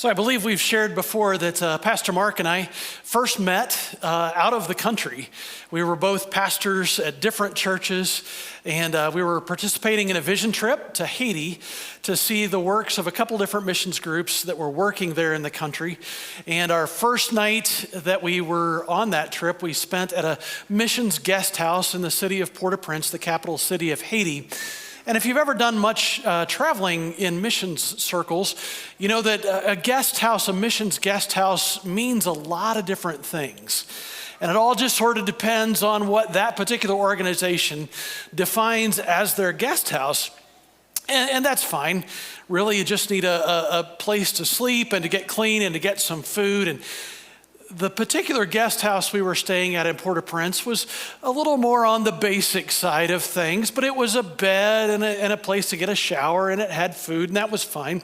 So I believe we've shared before that Pastor Mark and I first met out of the country. We were both pastors at different churches, and we were participating in a vision trip to Haiti to see the works of a couple different missions groups that were working there in the country. And our first night that we were on that trip, we spent at a missions guest house in the city of Port-au-Prince, the capital city of Haiti. And if you've ever done much traveling in missions circles, you know that a guest house, a missions guest house, means a lot of different things. And it all just sort of depends on what that particular organization defines as their guest house. And that's fine. Really, you just need a place to sleep and to get clean and to get some food. And the particular guest house we were staying at in Port-au-Prince was a little more on the basic side of things, but it was a bed and a place to get a shower, and it had food, and that was fine.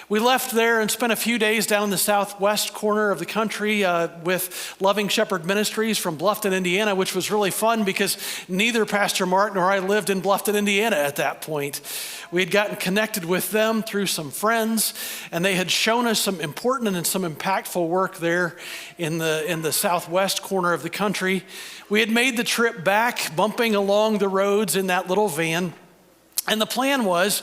We left there and spent a few days down in the southwest corner of the country with Loving Shepherd Ministries from Bluffton, Indiana, which was really fun because neither Pastor Mark nor I lived in Bluffton, Indiana at that point. We had gotten connected with them through some friends, and they had shown us some important and some impactful work there in the southwest corner of the country. We had made the trip back, bumping along the roads in that little van, and the plan was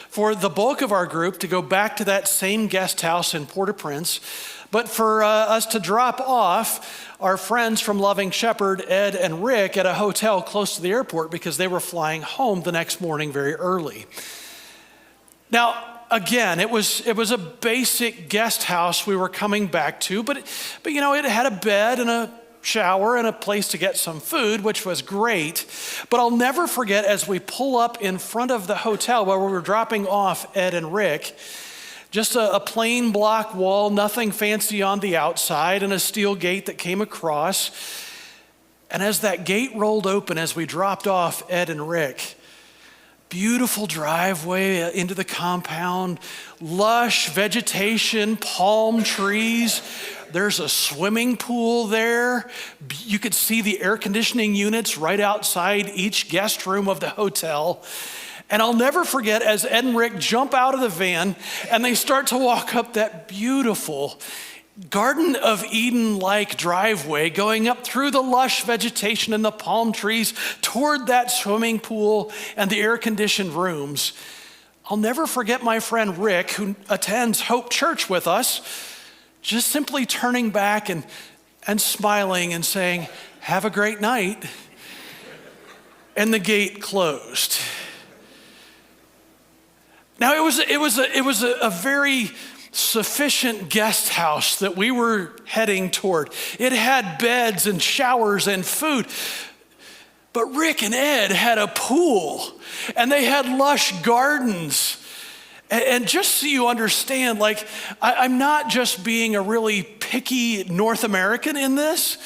for the bulk of our group to go back to that same guest house in Port-au-Prince, but for us to drop off our friends from Loving Shepherd, Ed and Rick, at a hotel close to the airport because they were flying home the next morning very early. Now, again, it was a basic guest house we were coming back to, but you know, it had a bed and a shower and a place to get some food, which was great. But I'll never forget, as we pull up in front of the hotel where we were dropping off Ed and Rick, just a plain block wall, nothing fancy on the outside, and a steel gate that came across. And as that gate rolled open, as we dropped off Ed and Rick, beautiful driveway into the compound, lush vegetation, palm trees. There's a swimming pool there. You could see the air conditioning units right outside each guest room of the hotel. And I'll never forget, as Ed and Rick jump out of the van and they start to walk up that beautiful Garden of Eden-like driveway, going up through the lush vegetation and the palm trees toward that swimming pool and the air-conditioned rooms. I'll never forget my friend Rick, who attends Hope Church with us, just simply turning back and smiling and saying, "Have a great night." And the gate closed. Now, it was a very sufficient guest house that we were heading toward. It had beds and showers and food. But Rick and Ed had a pool, and they had lush gardens. And just so you understand, like, I'm not just being a really picky North American in this.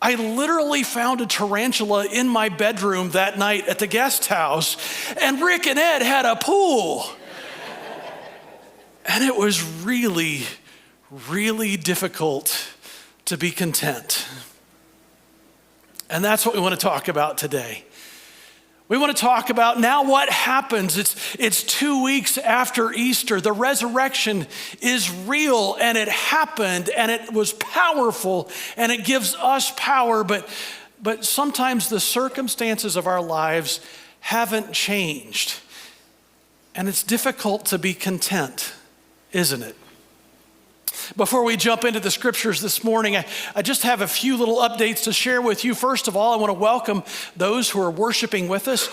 I literally found a tarantula in my bedroom that night at the guest house, and Rick and Ed had a pool. And it was really, really difficult to be content. And that's what we want to talk about today. We want to talk about now what happens. It's 2 weeks after Easter. The resurrection is real, and it happened, and it was powerful, and it gives us power, but sometimes the circumstances of our lives haven't changed. And it's difficult to be content, isn't it? Before we jump into the scriptures this morning, I just have a few little updates to share with you. First of all, I want to welcome those who are worshiping with us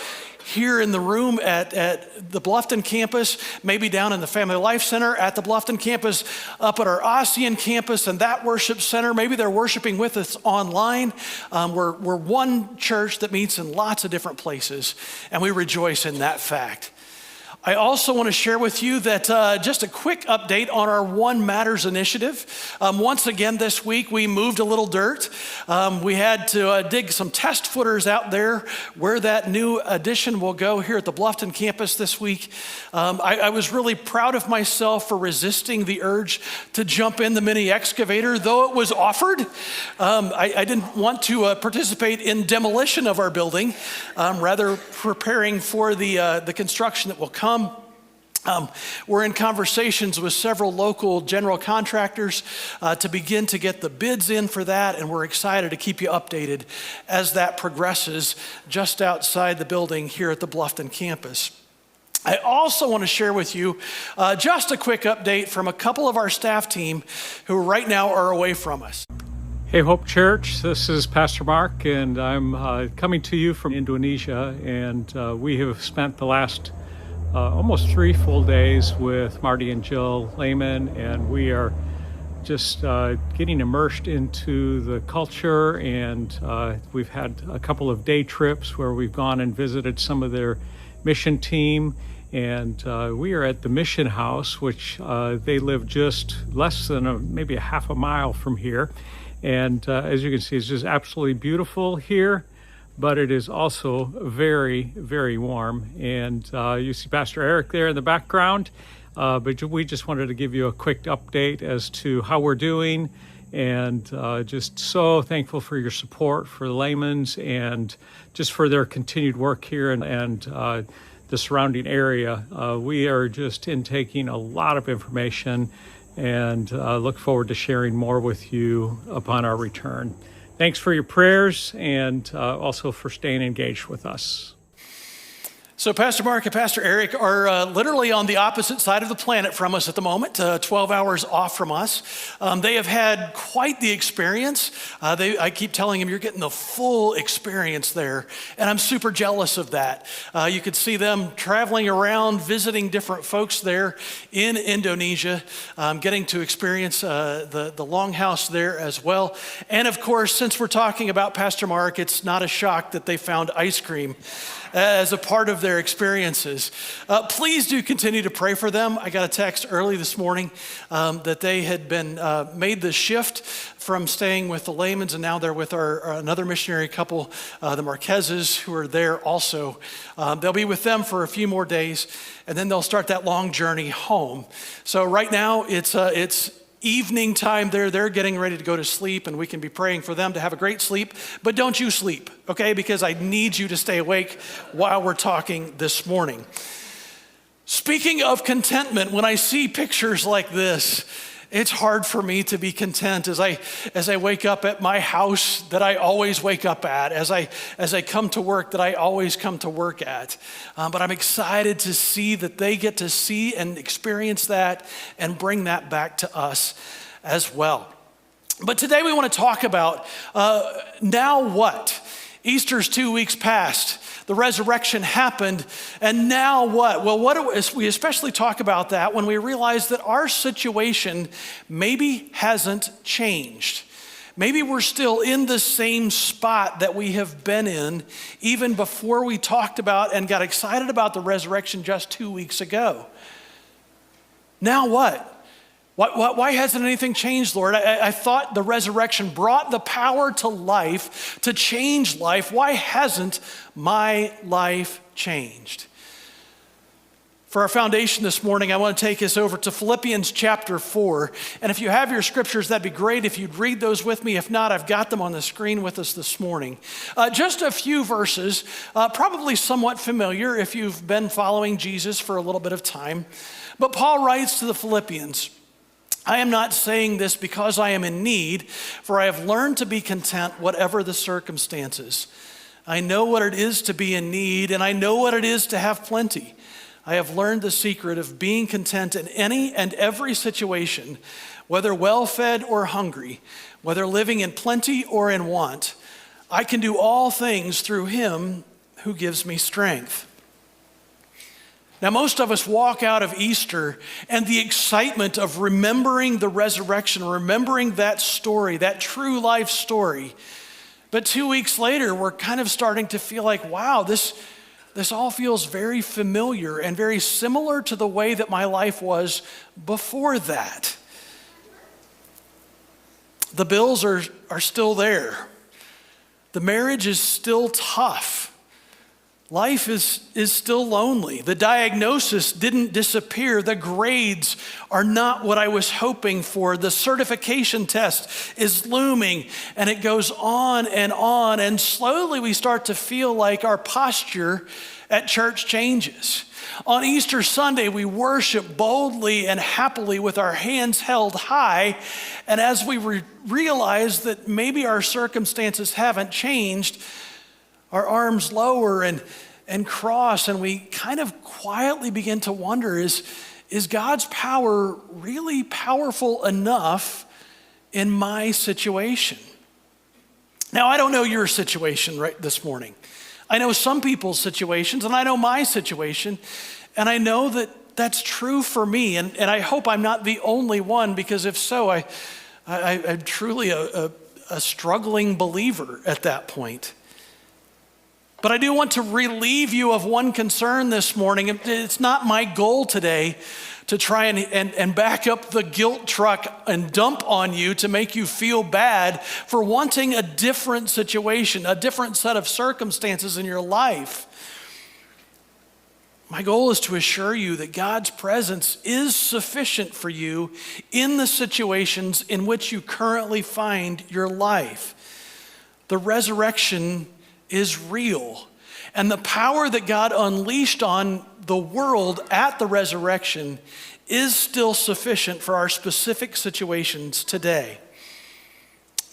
here in the room at the Bluffton campus, maybe down in the Family Life Center, at the Bluffton campus, up at our Ossian campus and that worship center. Maybe they're worshiping with us online. We're one church that meets in lots of different places, and we rejoice in that fact. I also want to share with you that just a quick update on our One Matters initiative. Once again this week, we moved a little dirt. We had to dig some test footers out there where that new addition will go here at the Bluffton campus this week. I was really proud of myself for resisting the urge to jump in the mini excavator, though it was offered. I didn't want to participate in demolition of our building, rather preparing for the construction that will come. We're in conversations with several local general contractors to begin to get the bids in for that, and we're excited to keep you updated as that progresses just outside the building here at the Bluffton campus. I also want to share with you just a quick update from a couple of our staff team who right now are away from us. Hey Hope Church, this is Pastor Mark, and I'm coming to you from Indonesia, and we have spent the last almost 3 full days with Marty and Jill Lehman, and we are just getting immersed into the culture, and we've had a couple of day trips where we've gone and visited some of their mission team, and we are at the Mission House, which they live just less than maybe a half a mile from here. And as you can see, it's just absolutely beautiful here, but it is also very, very warm. And you see Pastor Eric there in the background, but we just wanted to give you a quick update as to how we're doing, and just so thankful for your support for the Layman's and just for their continued work here and the surrounding area. We are just intaking a lot of information, and look forward to sharing more with you upon our return. Thanks for your prayers, and also for staying engaged with us. So Pastor Mark and Pastor Eric are literally on the opposite side of the planet from us at the moment, 12 hours off from us. They have had quite the experience. I keep telling them, you're getting the full experience there, and I'm super jealous of that. You could see them traveling around, visiting different folks there in Indonesia, getting to experience the longhouse there as well. And of course, since we're talking about Pastor Mark, it's not a shock that they found ice cream as a part of their experiences. Please do continue to pray for them. I got a text early this morning that they had been made the shift from staying with the Layman's, and now they're with another missionary couple, the Marquezes, who are there also. They'll be with them for a few more days, and then they'll start that long journey home. So right now it's evening time there. They're getting ready to go to sleep, and we can be praying for them to have a great sleep. But don't you sleep, okay? Because I need you to stay awake while we're talking this morning. Speaking of contentment, when I see pictures like this, it's hard for me to be content as I wake up at my house that I always wake up at, as I come to work that I always come to work at. But I'm excited to see that they get to see and experience that and bring that back to us as well. But today we want to talk about now what? Easter's 2 weeks past. The resurrection happened, and now what? Well, we especially talk about that when we realize that our situation maybe hasn't changed. Maybe we're still in the same spot that we have been in even before we talked about and got excited about the resurrection just 2 weeks ago. Now what? Why hasn't anything changed, Lord? I thought the resurrection brought the power to life, to change life. Why hasn't my life changed? For our foundation this morning, I want to take us over to Philippians chapter 4. And if you have your scriptures, that'd be great if you'd read those with me. If not, I've got them on the screen with us this morning. Just a few verses, probably somewhat familiar if you've been following Jesus for a little bit of time. But Paul writes to the Philippians, I am not saying this because I am in need, for I have learned to be content whatever the circumstances. I know what it is to be in need, and I know what it is to have plenty. I have learned the secret of being content in any and every situation, whether well-fed or hungry, whether living in plenty or in want. I can do all things through him who gives me strength. Now, most of us walk out of Easter and the excitement of remembering the resurrection, remembering that story, that true life story. But 2 weeks later, we're kind of starting to feel like, wow, this all feels very familiar and very similar to the way that my life was before that. The bills are still there. The marriage is still tough. Life is still lonely. The diagnosis didn't disappear. The grades are not what I was hoping for. The certification test is looming, and it goes on. And slowly we start to feel like our posture at church changes. On Easter Sunday, we worship boldly and happily with our hands held high. And as we realize that maybe our circumstances haven't changed, our arms lower and cross, and we kind of quietly begin to wonder, is God's power really powerful enough in my situation? Now, I don't know your situation right this morning. I know some people's situations, and I know my situation, and I know that that's true for me, and I hope I'm not the only one, because if so, I'm truly a struggling believer at that point. But I do want to relieve you of one concern this morning. It's not my goal today to try and back up the guilt truck and dump on you to make you feel bad for wanting a different situation, a different set of circumstances in your life. My goal is to assure you that God's presence is sufficient for you in the situations in which you currently find your life. The resurrection is real, and the power that God unleashed on the world at the resurrection is still sufficient for our specific situations today.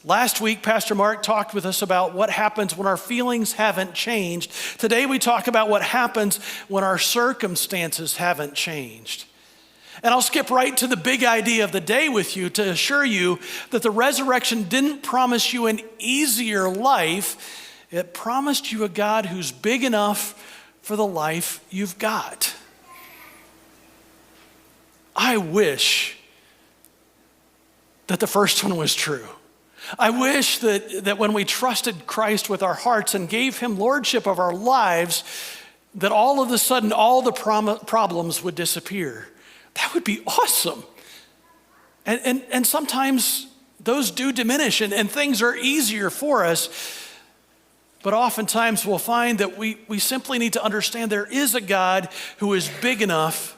Last week, Pastor Mark talked with us about what happens when our feelings haven't changed. Today, we talk about what happens when our circumstances haven't changed. And I'll skip right to the big idea of the day with you to assure you that the resurrection didn't promise you an easier life. It promised you a God who's big enough for the life you've got. I wish that the first one was true. I wish that when we trusted Christ with our hearts and gave him lordship of our lives, that all of a sudden all the problems would disappear. That would be awesome. And sometimes those do diminish and things are easier for us. But oftentimes we'll find that we simply need to understand there is a God who is big enough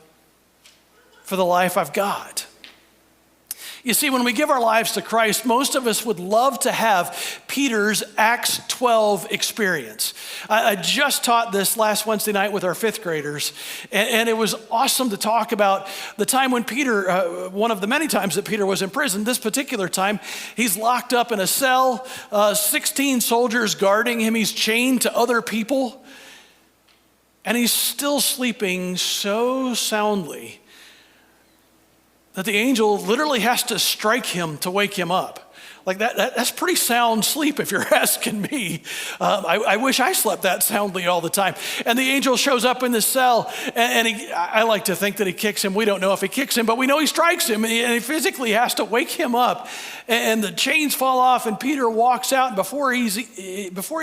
for the life I've got. You see, when we give our lives to Christ, most of us would love to have Peter's Acts 12 experience. I just taught this last Wednesday night with our fifth graders, and it was awesome to talk about the time when Peter, one of the many times that Peter was in prison. This particular time, he's locked up in a cell, 16 soldiers guarding him. He's chained to other people, and he's still sleeping so soundly that the angel literally has to strike him to wake him up. Like that's pretty sound sleep if you're asking me. I wish I slept that soundly all the time. And the angel shows up in the cell, and I like to think that he kicks him. We don't know if he kicks him, but we know he strikes him, and he physically has to wake him up. And the chains fall off, and Peter walks out, and before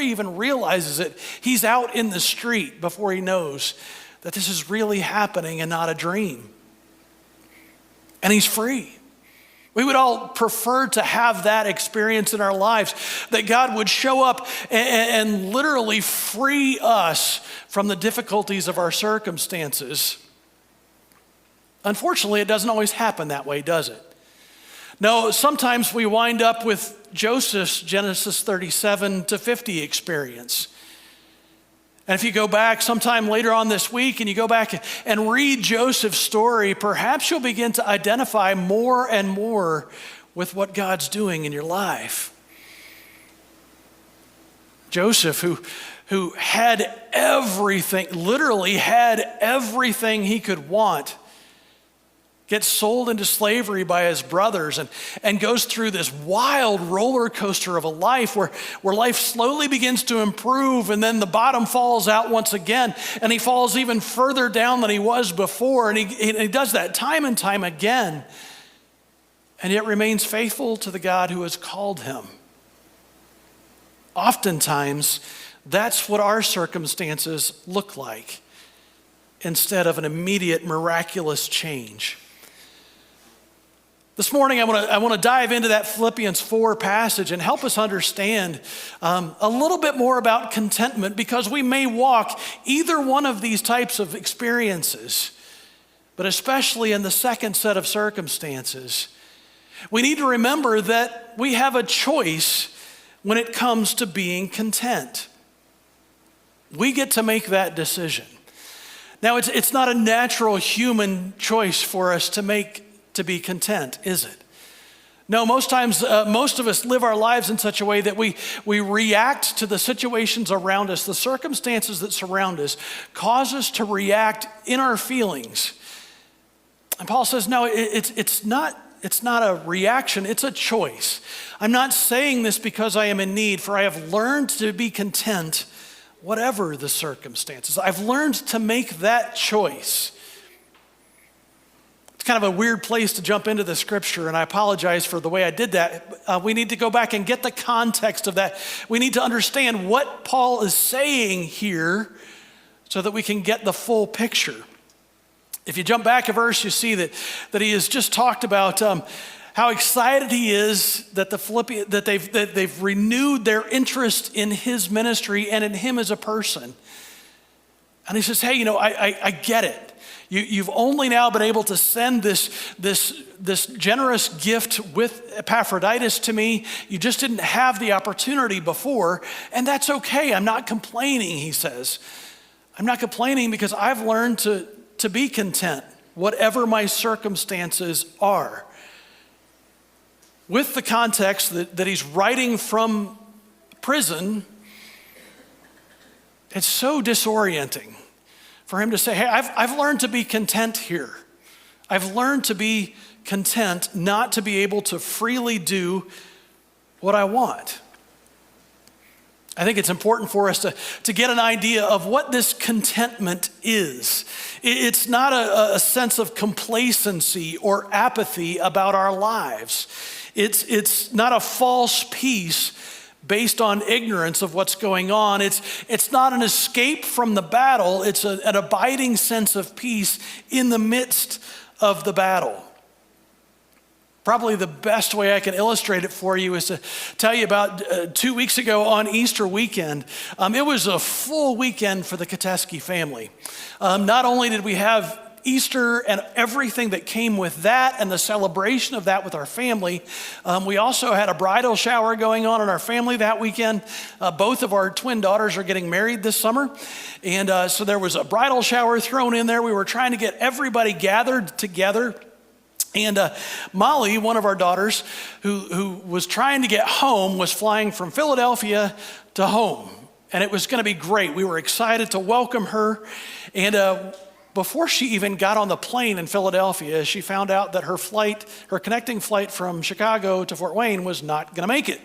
he even realizes it, he's out in the street before he knows that this is really happening and not a dream. And he's free. We would all prefer to have that experience in our lives, that God would show up and literally free us from the difficulties of our circumstances. Unfortunately, it doesn't always happen that way, does it? No, sometimes we wind up with Joseph's Genesis 37 to 50 experience. And if you go back sometime later on this week and you go back and read Joseph's story, perhaps you'll begin to identify more and more with what God's doing in your life. Joseph, who had everything, literally had everything he could want, gets sold into slavery by his brothers and goes through this wild roller coaster of a life where life slowly begins to improve, and then the bottom falls out once again, and he falls even further down than he was before, and he does that time and time again, and yet remains faithful to the God who has called him. Oftentimes, that's what our circumstances look like, instead of an immediate miraculous change. This morning, I want to dive into that Philippians 4 passage and help us understand a little bit more about contentment, because we may walk either one of these types of experiences, but especially in the second set of circumstances. We need to remember that we have a choice when it comes to being content. We get to make that decision. Now, it's not a natural human choice for us to make to be content, is it? No, most times, most of us live our lives in such a way that we react to the situations around us. The circumstances that surround us cause us to react in our feelings. And Paul says, no, it's not a reaction, it's a choice. I'm not saying this because I am in need, for I have learned to be content whatever the circumstances. I've learned to make that choice. It's kind of a weird place to jump into the scripture, and I apologize for the way I did that. We need to go back and get the context of that. We need to understand what Paul is saying here so that we can get the full picture. If you jump back a verse, you see that he has just talked about how excited he is that that they've renewed their interest in his ministry and in him as a person. And he says, hey, I get it. You've only now been able to send this generous gift with Epaphroditus to me. You just didn't have the opportunity before, and that's okay. I'm not complaining, he says. I'm not complaining because I've learned to be content, whatever my circumstances are. With the context that he's writing from prison, it's so disorienting for him to say, hey, I've learned to be content here. I've learned to be content not to be able to freely do what I want. I think it's important for us to get an idea of what this contentment is. It's not a sense of complacency or apathy about our lives. It's not a false peace based on ignorance of what's going on. It's not an escape from the battle. It's an abiding sense of peace in the midst of the battle. Probably the best way I can illustrate it for you is to tell you about 2 weeks ago on Easter weekend. It was a full weekend for the Kateski family. Not only did we have Easter and everything that came with that and the celebration of that with our family, we also had a bridal shower going on in our family that weekend. Both of our twin daughters are getting married this summer. And so there was a bridal shower thrown in there. We were trying to get everybody gathered together. And Molly, one of our daughters, who was trying to get home, was flying from Philadelphia to home. And it was going to be great. We were excited to welcome her. And before she even got on the plane in Philadelphia, she found out that her connecting flight from Chicago to Fort Wayne was not going to make it.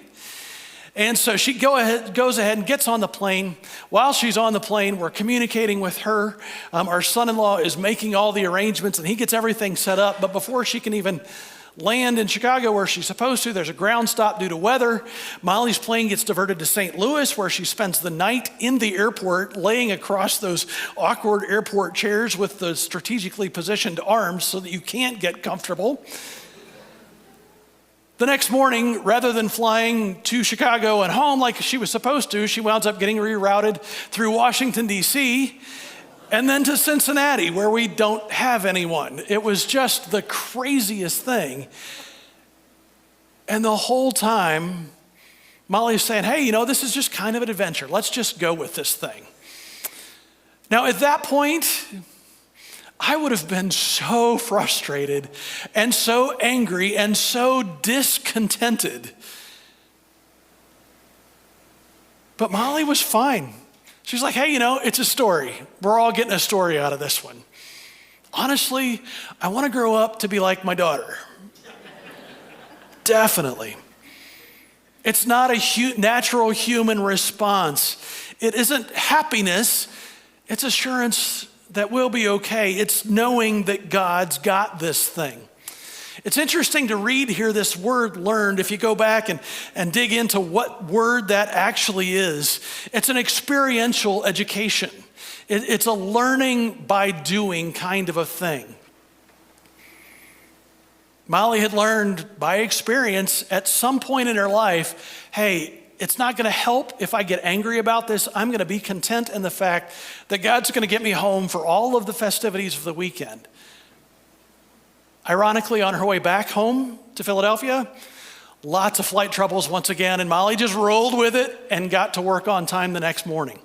And so she goes ahead and gets on the plane. While she's on the plane, we're communicating with her. Our son-in-law is making all the arrangements, and he gets everything set up. But before she can even land in Chicago where she's supposed to, there's a ground stop due to weather. Molly's plane gets diverted to St. Louis, where she spends the night in the airport, laying across those awkward airport chairs with the strategically positioned arms so that you can't get comfortable. The next morning, rather than flying to Chicago and home like she was supposed to, she winds up getting rerouted through Washington, D.C., and then to Cincinnati, where we don't have anyone. It was just the craziest thing. And the whole time, Molly's saying, hey, this is just kind of an adventure. Let's just go with this thing. Now, at that point, I would have been so frustrated and so angry and so discontented. But Molly was fine. She's like, hey, it's a story. We're all getting a story out of this one. Honestly, I want to grow up to be like my daughter. Definitely. It's not a natural human response. It isn't happiness. It's assurance that we'll be okay. It's knowing that God's got this thing. It's interesting to read here this word learned. If you go back and dig into what word that actually is, it's an experiential education. It's a learning by doing kind of a thing. Molly had learned by experience at some point in her life, hey, it's not going to help if I get angry about this. I'm going to be content in the fact that God's going to get me home for all of the festivities of the weekend. Ironically, on her way back home to Philadelphia, Lots of flight troubles once again, and Molly just rolled with it and got to work on time the next morning.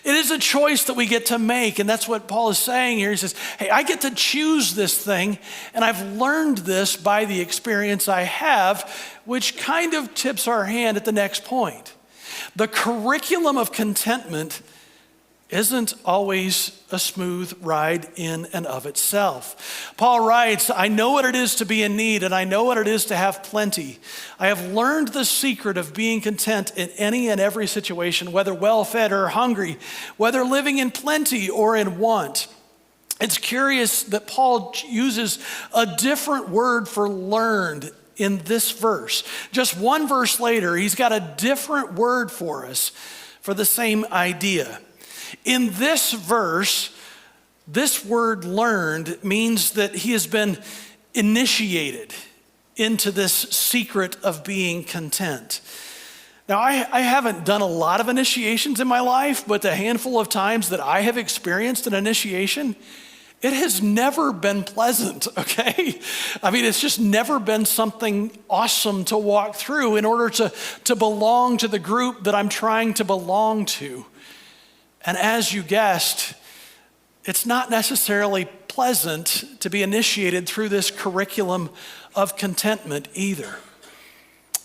It is a choice that we get to make, and that's what Paul is saying here. He says, hey, I get to choose this thing, and I've learned this by the experience I have, which kind of tips our hand at the next point. The curriculum of contentment isn't always a smooth ride in and of itself. Paul writes, I know what it is to be in need, and I know what it is to have plenty. I have learned the secret of being content in any and every situation, whether well-fed or hungry, whether living in plenty or in want. It's curious that Paul uses a different word for learned in this verse. Just one verse later, he's got a different word for us for the same idea. In this verse, this word learned means that he has been initiated into this secret of being content. Now, I haven't done a lot of initiations in my life, but the handful of times that I have experienced an initiation, it has never been pleasant, okay? I mean, it's just never been something awesome to walk through in order to belong to the group that I'm trying to belong to. And as you guessed, it's not necessarily pleasant to be initiated through this curriculum of contentment either.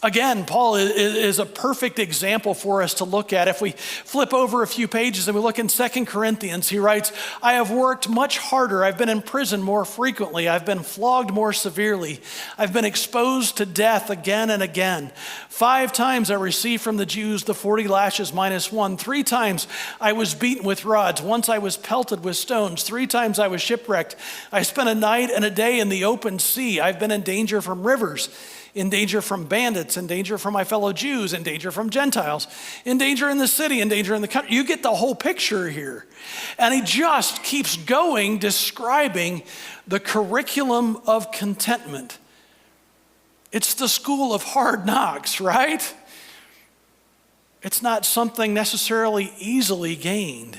Again, Paul is a perfect example for us to look at. If we flip over a few pages and we look in 2 Corinthians, he writes, I have worked much harder. I've been in prison more frequently. I've been flogged more severely. I've been exposed to death again and again. 5 times I received from the Jews the 40 lashes minus 1. 3 times I was beaten with rods. Once I was pelted with stones. 3 times I was shipwrecked. I spent a night and a day in the open sea. I've been in danger from rivers, in danger from bandits, in danger from my fellow Jews, in danger from Gentiles, in danger in the city, in danger in the country. You get the whole picture here. And he just keeps going, describing the curriculum of contentment. It's the school of hard knocks, right? It's not something necessarily easily gained.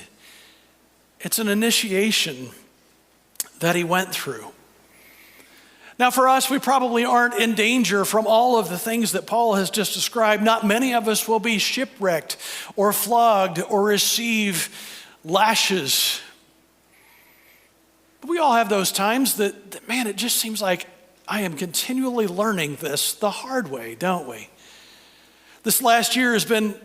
It's an initiation that he went through. Now for us, we probably aren't in danger from all of the things that Paul has just described. Not many of us will be shipwrecked or flogged or receive lashes. But we all have those times that, man, it just seems like I am continually learning this the hard way, don't we? This last year has been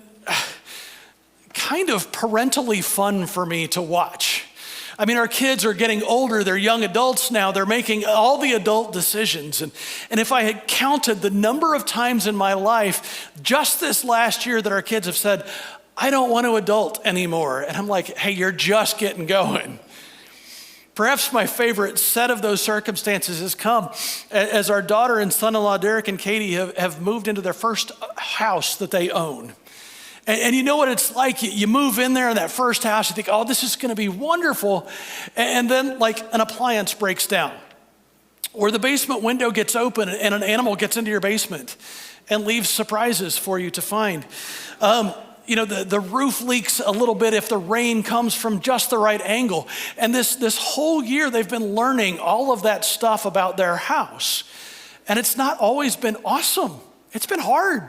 kind of parentally fun for me to watch. I mean, our kids are getting older. They're young adults now. They're making all the adult decisions. And if I had counted the number of times in my life just this last year that our kids have said, I don't want to adult anymore. And I'm like, hey, you're just getting going. Perhaps my favorite set of those circumstances has come as our daughter and son-in-law, Derek and Katie, have moved into their first house that they own. And you know what it's like, you move in there in that first house, you think, oh, this is gonna be wonderful. And then like an appliance breaks down, or the basement window gets open and an animal gets into your basement and leaves surprises for you to find. The roof leaks a little bit if the rain comes from just the right angle. And this whole year they've been learning all of that stuff about their house. And it's not always been awesome. It's been hard.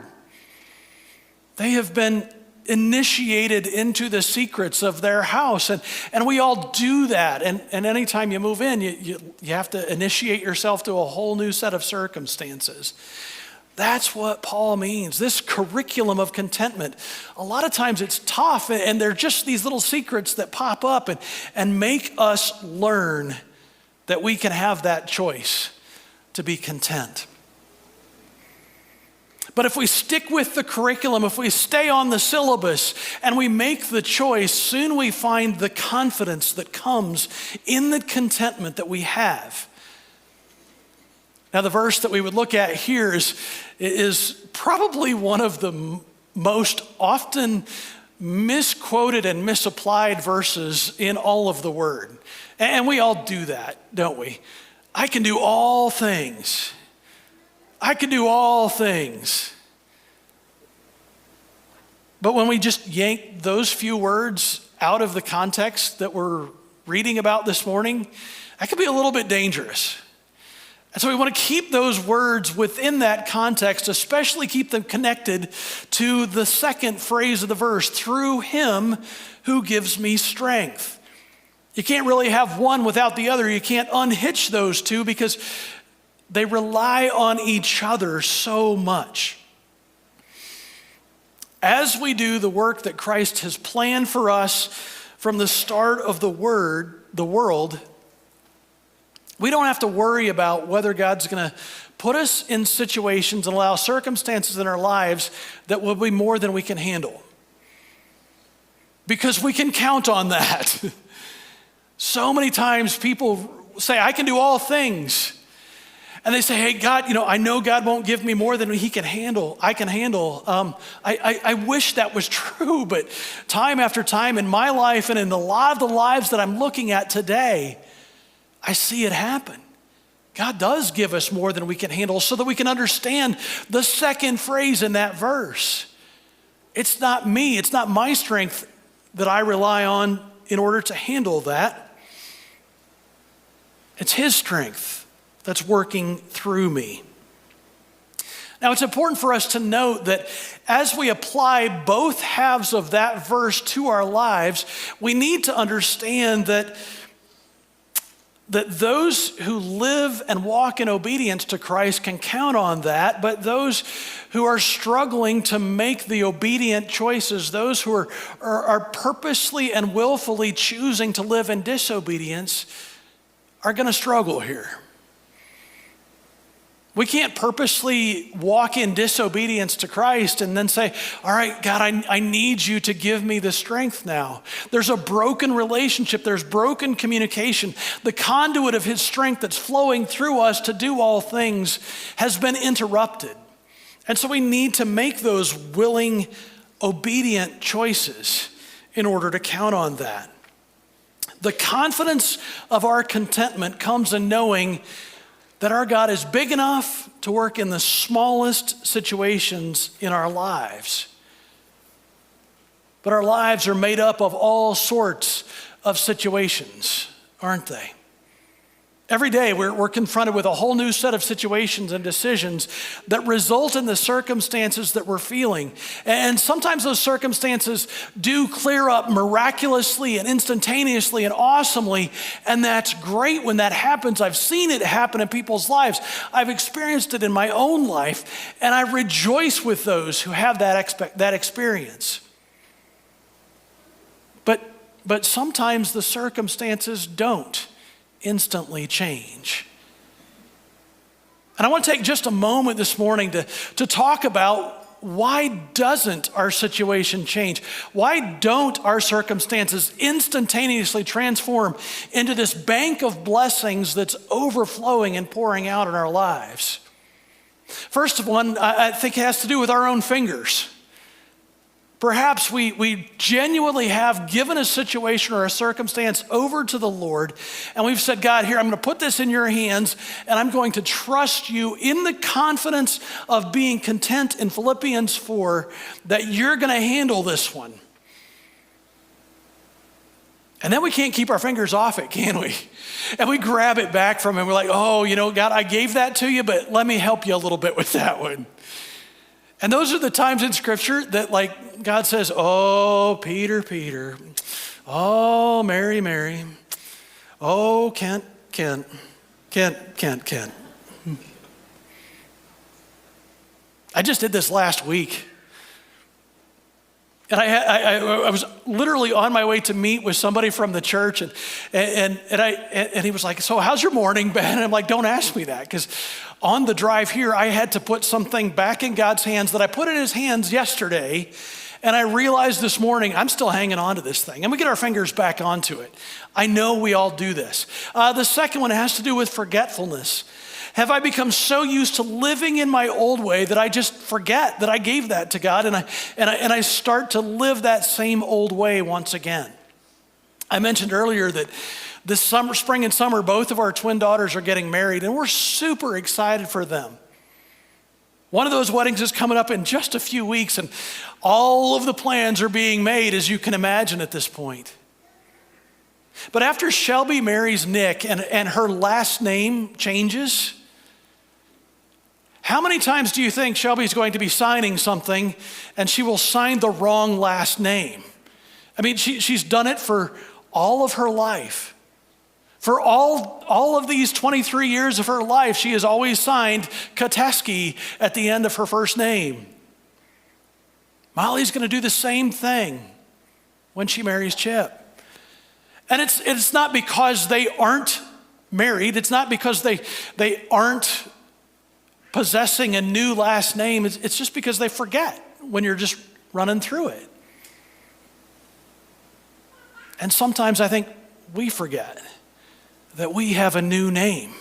They have been initiated into the secrets of their house. And we all do that. And anytime you move in, you have to initiate yourself to a whole new set of circumstances. That's what Paul means, this curriculum of contentment. A lot of times it's tough, and they're just these little secrets that pop up and make us learn that we can have that choice to be content. But if we stick with the curriculum, if we stay on the syllabus and we make the choice, soon we find the confidence that comes in the contentment that we have. Now, the verse that we would look at here is probably one of the most often misquoted and misapplied verses in all of the Word. And we all do that, don't we? I can do all things. I can do all things. But when we just yank those few words out of the context that we're reading about this morning, that could be a little bit dangerous. And so we want to keep those words within that context, especially keep them connected to the second phrase of the verse, through him who gives me strength. You can't really have one without the other. You can't unhitch those two because they rely on each other so much. As we do the work that Christ has planned for us from the start of the world, we don't have to worry about whether God's going to put us in situations and allow circumstances in our lives that will be more than we can handle. Because we can count on that. So many times people say, I can do all things. And they say, hey, God, I know God won't give me more than I can handle. I wish that was true, but time after time in my life and in a lot of the lives that I'm looking at today, I see it happen. God does give us more than we can handle so that we can understand the second phrase in that verse. It's not me, it's not my strength that I rely on in order to handle that. It's his strength that's working through me. Now, it's important for us to note that as we apply both halves of that verse to our lives, we need to understand that those who live and walk in obedience to Christ can count on that, but those who are struggling to make the obedient choices, those who are purposely and willfully choosing to live in disobedience, are going to struggle here. We can't purposely walk in disobedience to Christ and then say, all right, God, I need you to give me the strength now. There's a broken relationship. There's broken communication. The conduit of his strength that's flowing through us to do all things has been interrupted. And so we need to make those willing, obedient choices in order to count on that. The confidence of our contentment comes in knowing that our God is big enough to work in the smallest situations in our lives. But our lives are made up of all sorts of situations, aren't they? Every day we're confronted with a whole new set of situations and decisions that result in the circumstances that we're feeling. And sometimes those circumstances do clear up miraculously and instantaneously and awesomely, and that's great when that happens. I've seen it happen in people's lives. I've experienced it in my own life, and I rejoice with those who have that experience. But sometimes the circumstances don't instantly change. And I want to take just a moment this morning to talk about why doesn't our situation change? Why don't our circumstances instantaneously transform into this bank of blessings that's overflowing and pouring out in our lives? First of all, I think it has to do with our own fingers. Perhaps we genuinely have given a situation or a circumstance over to the Lord, and we've said, God, here, I'm going to put this in your hands, and I'm going to trust you in the confidence of being content in Philippians 4 that you're going to handle this one. And then we can't keep our fingers off it, can we? And we grab it back from him. We're like, oh, God, I gave that to you, but let me help you a little bit with that one. And those are the times in Scripture that God says, oh, Peter. Oh, Mary. Oh, Kent. I just did this last week. And I was literally on my way to meet with somebody from the church, and he was like, so how's your morning been? And I'm like, don't ask me that, because on the drive here, I had to put something back in God's hands that I put in his hands yesterday, and I realized this morning I'm still hanging on to this thing, and we get our fingers back onto it. I know we all do this. The second one has to do with forgetfulness. Have I become so used to living in my old way that I just forget that I gave that to God, and I start to live that same old way once again? I mentioned earlier that this spring and summer, both of our twin daughters are getting married, and we're super excited for them. One of those weddings is coming up in just a few weeks, and all of the plans are being made, as you can imagine at this point. But after Shelby marries Nick and her last name changes, How many times do you think Shelby's going to be signing something and she will sign the wrong last name? I mean, she's done it for all of her life. For all of these 23 years of her life, she has always signed Kateski at the end of her first name. Molly's going to do the same thing when she marries Chip. And it's not because they aren't married. It's not because they aren't possessing a new last name. It's just because they forget when you're just running through it. And sometimes I think we forget that we have a new name.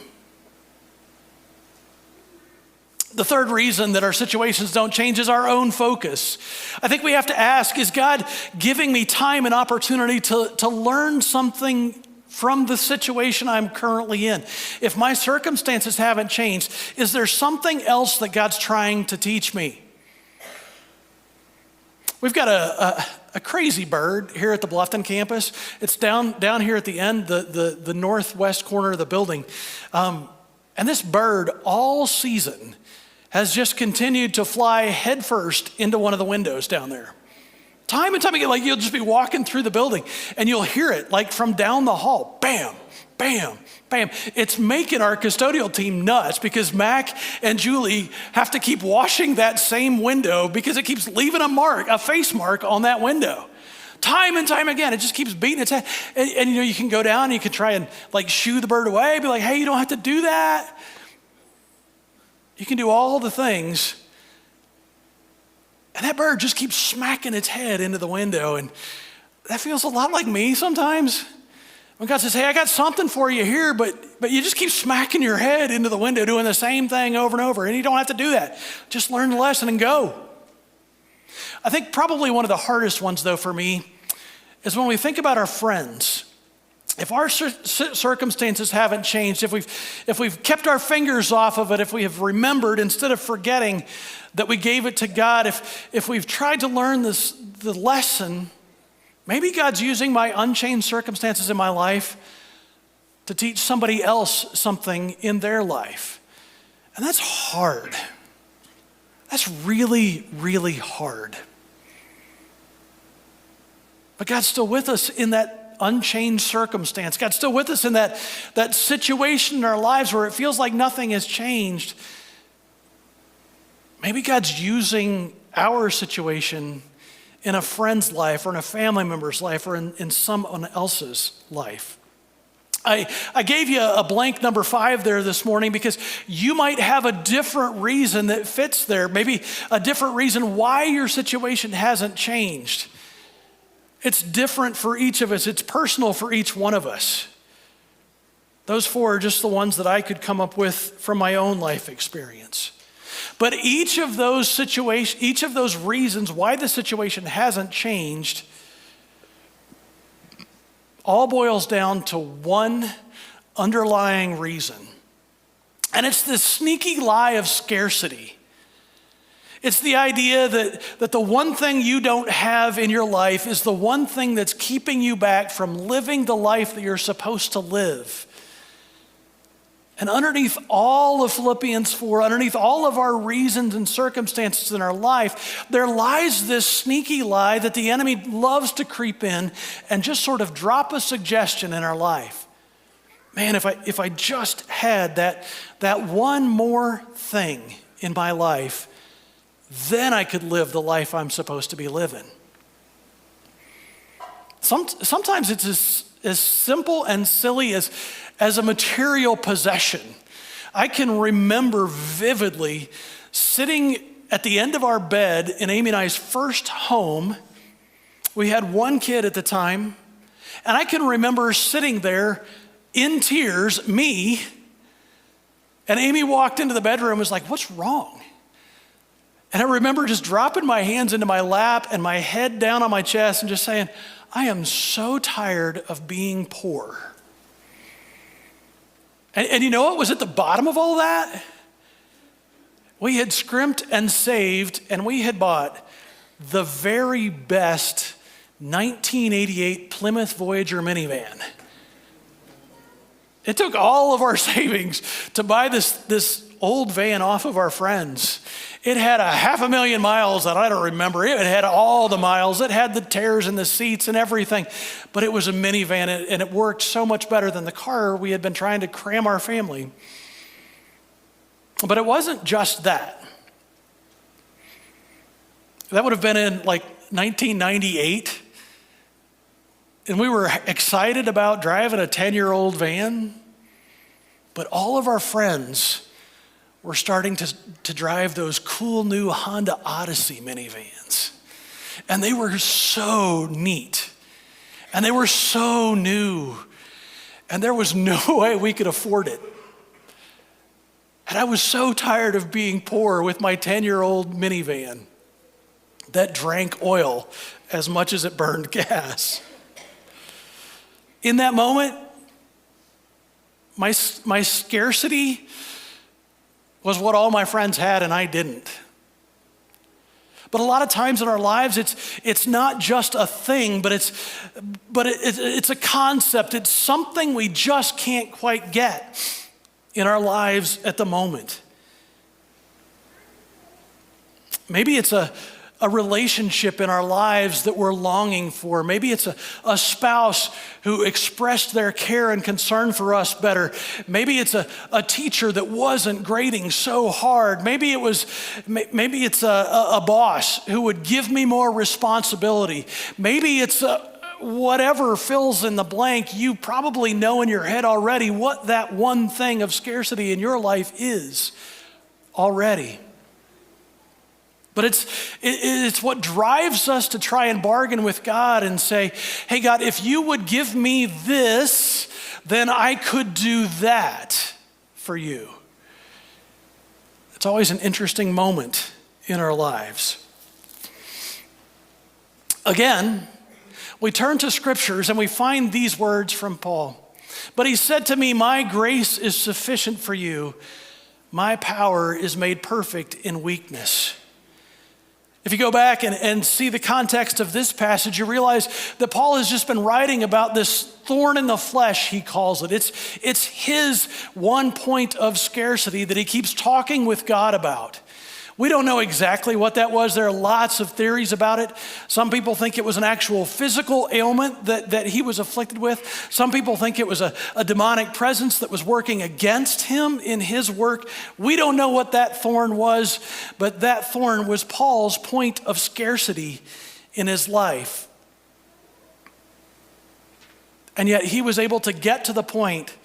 The third reason that our situations don't change is our own focus. I think we have to ask, is God giving me time and opportunity to learn something from the situation I'm currently in? If my circumstances haven't changed, is there something else that God's trying to teach me? We've got a crazy bird here at the Bluffton campus. It's down here at the end, the northwest corner of the building. And this bird all season has just continued to fly headfirst into one of the windows down there. Time and time again, like you'll just be walking through the building and you'll hear it like from down the hall, bam, bam, bam. It's making our custodial team nuts because Mac and Julie have to keep washing that same window because it keeps leaving a face mark on that window. Time and time again, it just keeps beating its head. And you know, you can go down and you can try and like shoo the bird away, be like, hey, you don't have to do that. You can do all the things. And that bird just keeps smacking its head into the window. And that feels a lot like me sometimes. When God says, hey, I got something for you here, but you just keep smacking your head into the window, doing the same thing over and over. And you don't have to do that. Just learn the lesson and go. I think probably one of the hardest ones, though, for me is when we think about our friends. If our circumstances haven't changed, if we've kept our fingers off of it, if we have remembered instead of forgetting that we gave it to God, if we've tried to learn the lesson, maybe God's using my unchanged circumstances in my life to teach somebody else something in their life. And that's hard. That's really, really hard. But God's still with us in that unchanged circumstance. God's still with us in that situation in our lives where it feels like nothing has changed. Maybe God's using our situation in a friend's life or in a family member's life or in someone else's life. I gave you a blank number 5 there this morning because you might have a different reason that fits there, maybe a different reason why your situation hasn't changed. It's different for each of us. It's personal for each one of us. Those 4 are just the ones that I could come up with from my own life experience. But each of those reasons why the situation hasn't changed all boils down to one underlying reason. And it's this sneaky lie of scarcity. It's the idea that the one thing you don't have in your life is the one thing that's keeping you back from living the life that you're supposed to live. And underneath all of Philippians 4, underneath all of our reasons and circumstances in our life, there lies this sneaky lie that the enemy loves to creep in and just sort of drop a suggestion in our life. Man, if I just had that one more thing in my life, then I could live the life I'm supposed to be living. Sometimes it's as simple and silly as a material possession. I can remember vividly sitting at the end of our bed in Amy and I's first home. We had one kid at the time, and I can remember sitting there in tears, me, and Amy walked into the bedroom and was like, "What's wrong?" And I remember just dropping my hands into my lap and my head down on my chest and just saying, I am so tired of being poor. And you know what was at the bottom of all that? We had scrimped and saved, and we had bought the very best 1988 Plymouth Voyager minivan. It took all of our savings to buy this old van off of our friends. It had 500,000 miles that I don't remember. It had all the miles. It had the tears in the seats and everything. But it was a minivan, and it worked so much better than the car we had been trying to cram our family. But it wasn't just that. That would have been in like 1998. And we were excited about driving a 10-year-old van. But all of our friends were starting to drive those cool new Honda Odyssey minivans. And they were so neat. And they were so new. And there was no way we could afford it. And I was so tired of being poor with my 10-year-old minivan that drank oil as much as it burned gas. In that moment, my scarcity was what all my friends had and I didn't. But a lot of times in our lives, it's not just a thing, but it's a concept. It's something we just can't quite get in our lives at the moment. Maybe it's a relationship in our lives that we're longing for. Maybe it's a spouse who expressed their care and concern for us better. Maybe it's a teacher that wasn't grading so hard. Maybe it's a boss who would give me more responsibility. Maybe it's whatever fills in the blank. You probably know in your head already what that one thing of scarcity in your life is already. But it's what drives us to try and bargain with God and say, hey, God, if you would give me this, then I could do that for you. It's always an interesting moment in our lives. Again, we turn to scriptures and we find these words from Paul. But he said to me, my grace is sufficient for you. My power is made perfect in weakness. If you go back and see the context of this passage, you realize that Paul has just been writing about this thorn in the flesh, he calls it. It's his one point of scarcity that he keeps talking with God about. We don't know exactly what that was. There are lots of theories about it. Some people think it was an actual physical ailment that he was afflicted with. Some people think it was a demonic presence that was working against him in his work. We don't know what that thorn was, but that thorn was Paul's point of scarcity in his life. And yet he was able to get to the point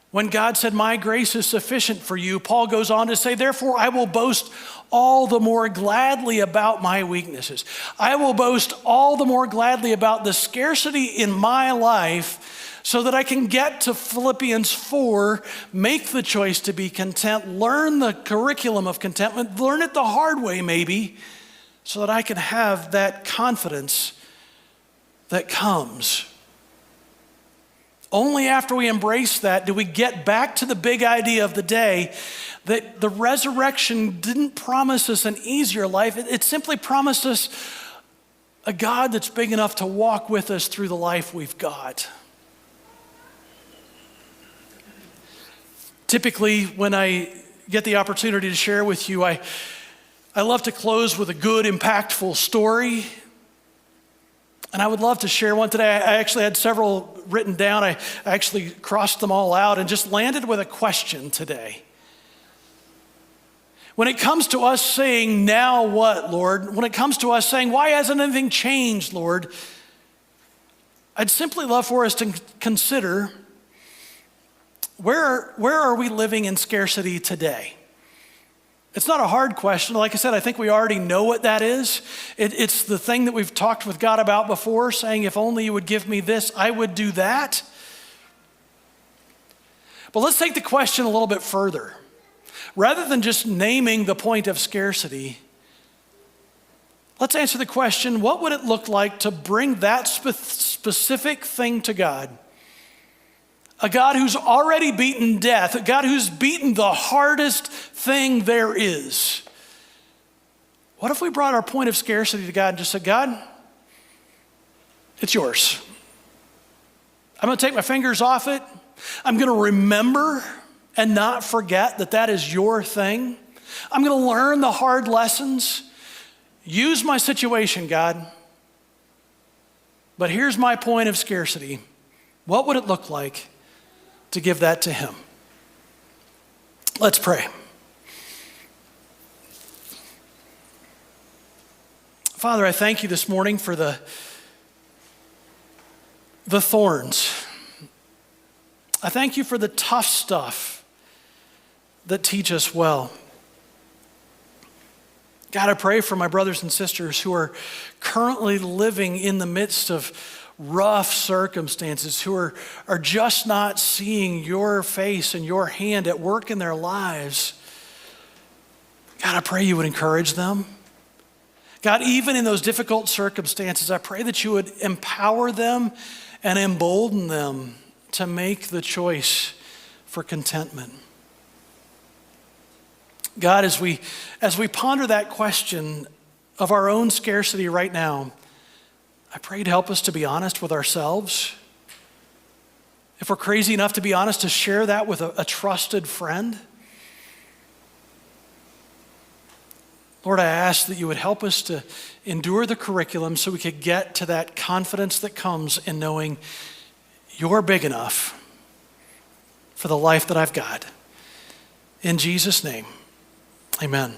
when God said, my grace is sufficient for you. Paul goes on to say, therefore I will boast all the more gladly about my weaknesses. I will boast all the more gladly about the scarcity in my life so that I can get to Philippians 4, make the choice to be content, learn the curriculum of contentment, learn it the hard way maybe, so that I can have that confidence that comes. Only after we embrace that do we get back to the big idea of the day that the resurrection didn't promise us an easier life. It simply promised us a God that's big enough to walk with us through the life we've got. Typically, when I get the opportunity to share with you, I love to close with a good, impactful story. And I would love to share one today. I actually had several written down. I actually crossed them all out and just landed with a question today. When it comes to us saying, now what, Lord? When it comes to us saying, why hasn't anything changed, Lord? I'd simply love for us to consider, where are we living in scarcity today? It's not a hard question. Like I said, I think we already know what that is. It's the thing that we've talked with God about before, saying, if only you would give me this, I would do that. But let's take the question a little bit further. Rather than just naming the point of scarcity, let's answer the question, what would it look like to bring that specific thing to God? A God who's already beaten death, a God who's beaten the hardest thing there is. What if we brought our point of scarcity to God and just said, God, it's yours. I'm going to take my fingers off it. I'm going to remember and not forget that that is your thing. I'm going to learn the hard lessons. Use my situation, God. But here's my point of scarcity. What would it look like to give that to him? Let's pray. Father, I thank you this morning for the thorns. I thank you for the tough stuff that teach us well. God, I pray for my brothers and sisters who are currently living in the midst of rough circumstances, who are just not seeing your face and your hand at work in their lives. God, I pray you would encourage them. God, even in those difficult circumstances, I pray that you would empower them and embolden them to make the choice for contentment. God, as we ponder that question of our own scarcity right now, I pray you'd help us to be honest with ourselves. If we're crazy enough to be honest, to share that with a trusted friend. Lord, I ask that you would help us to endure the curriculum so we could get to that confidence that comes in knowing you're big enough for the life that I've got. In Jesus' name, amen.